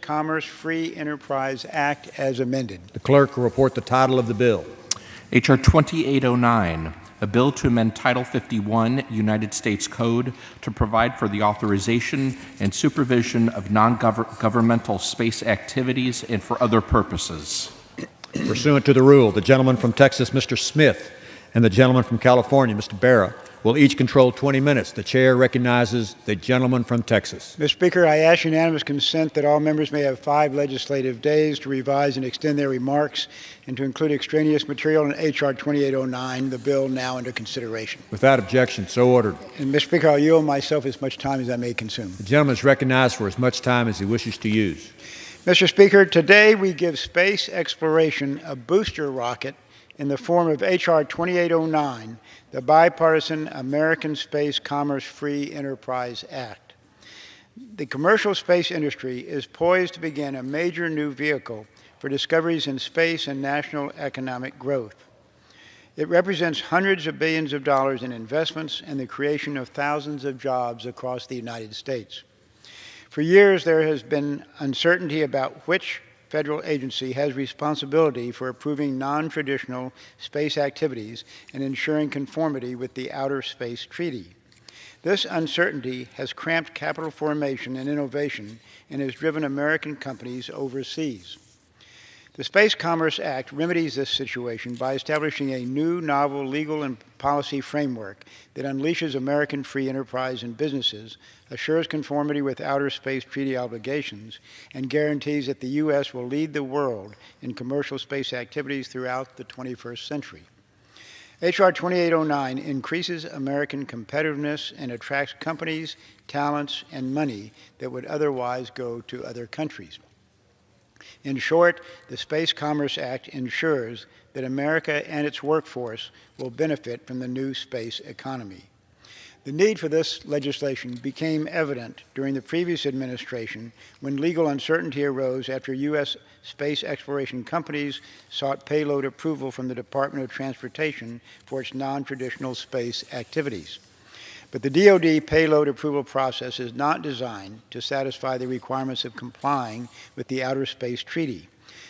Commerce Free Enterprise Act as amended. The clerk will report the title of the bill. H.R. 2809, a bill to amend Title 51 United States Code to provide for the authorization and supervision of non-governmental space activities and for other purposes. Pursuant to the rule, the gentleman from Texas, Mr. Smith, and the gentleman from California, Mr. Barra, will each control 20 minutes. The chair recognizes the gentleman from Texas. Mr. Speaker, I ask unanimous consent that all members may have 5 legislative days to revise and extend their remarks and to include extraneous material in H.R. 2809, the bill now under consideration. Without objection, so ordered. And Mr. Speaker, I'll yield myself as much time as I may consume. The gentleman is recognized for as much time as he wishes to use. Mr. Speaker, today we give space exploration a booster rocket in the form of H.R. 2809, the bipartisan American Space Commerce Free Enterprise Act. The commercial space industry is poised to begin a major new vehicle for discoveries in space and national economic growth. It represents hundreds of billions of dollars in investments and the creation of thousands of jobs across the United States. For years, there has been uncertainty about which federal agency has responsibility for approving non-traditional space activities and ensuring conformity with the Outer Space Treaty. This uncertainty has cramped capital formation and innovation and has driven American companies overseas. The Space Commerce Act remedies this situation by establishing a new novel legal and policy framework that unleashes American free enterprise and businesses, assures conformity with Outer Space Treaty obligations, and guarantees that the U.S. will lead the world in commercial space activities throughout the 21st century. H.R. 2809 increases American competitiveness and attracts companies, talents, and money that would otherwise go to other countries. In short, the Space Commerce Act ensures that America and its workforce will benefit from the new space economy. The need for this legislation became evident during the previous administration when legal uncertainty arose after U.S. space exploration companies sought payload approval from the Department of Transportation for its non-traditional space activities. But the DoD payload approval process is not designed to satisfy the requirements of complying with the Outer Space Treaty.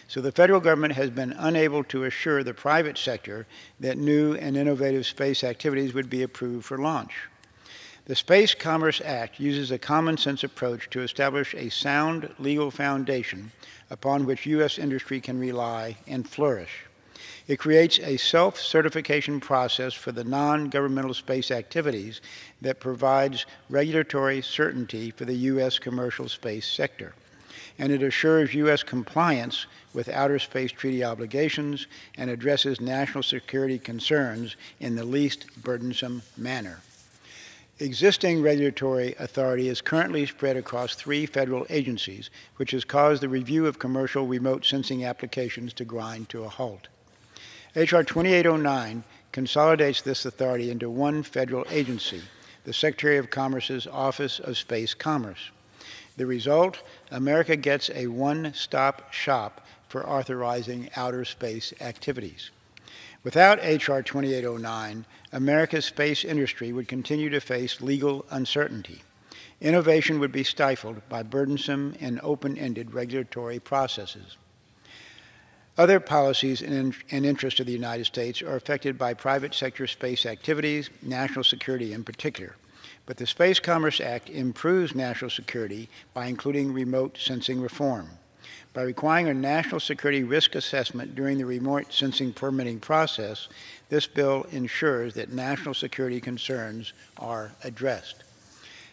So the federal government has been unable to assure the private sector that new and innovative space activities would be approved for launch. The Space Commerce Act uses a common-sense approach to establish a sound legal foundation upon which U.S. industry can rely and flourish. It creates a self-certification process for the non-governmental space activities that provides regulatory certainty for the U.S. commercial space sector. And it assures U.S. compliance with Outer Space Treaty obligations and addresses national security concerns in the least burdensome manner. Existing regulatory authority is currently spread across 3 federal agencies, which has caused the review of commercial remote sensing applications to grind to a halt. H.R. 2809 consolidates this authority into one federal agency, the Secretary of Commerce's Office of Space Commerce. The result, America gets a one-stop shop for authorizing outer space activities. Without H.R. 2809, America's space industry would continue to face legal uncertainty. Innovation would be stifled by burdensome and open-ended regulatory processes. Other policies and interests of the United States are affected by private sector space activities, national security in particular. But the Space Commerce Act improves national security by including remote sensing reform. By requiring a national security risk assessment during the remote sensing permitting process, this bill ensures that national security concerns are addressed.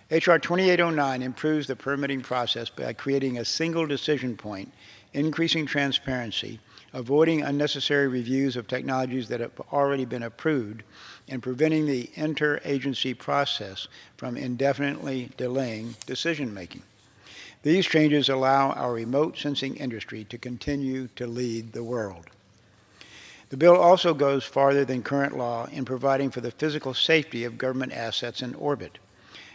H.R. 2809 improves the permitting process by creating a single decision point, increasing transparency, avoiding unnecessary reviews of technologies that have already been approved, and preventing the interagency process from indefinitely delaying decision-making. These changes allow our remote sensing industry to continue to lead the world. The bill also goes farther than current law in providing for the physical safety of government assets in orbit.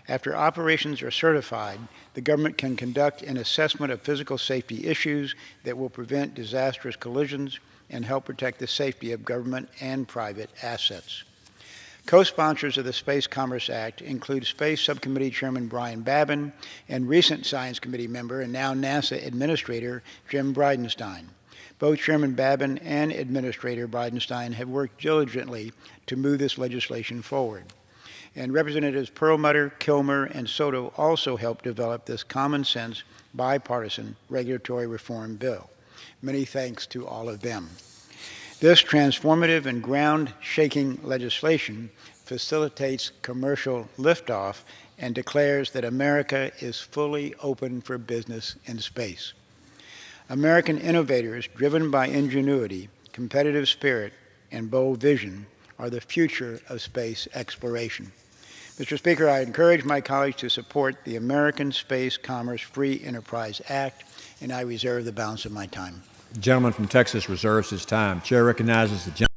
After operations are certified, the government can conduct an assessment of physical safety issues that will prevent disastrous collisions and help protect the safety of government and private assets. Co-sponsors of the Space Commerce Act include Space Subcommittee Chairman Brian Babin and recent Science Committee member and now NASA Administrator Jim Bridenstine. Both Chairman Babin and Administrator Bridenstine have worked diligently to move this legislation forward. And Representatives Perlmutter, Kilmer, and Soto also helped develop this common-sense, bipartisan regulatory reform bill. Many thanks to all of them. This transformative and ground-shaking legislation facilitates commercial liftoff and declares that America is fully open for business in space. American innovators, driven by ingenuity, competitive spirit, and bold vision, are the future of space exploration. Mr. Speaker, I encourage my colleagues to support the American Space Commerce Free Enterprise Act, and I reserve the balance of my time. The gentleman from Texas reserves his time. Chair recognizes the gentleman.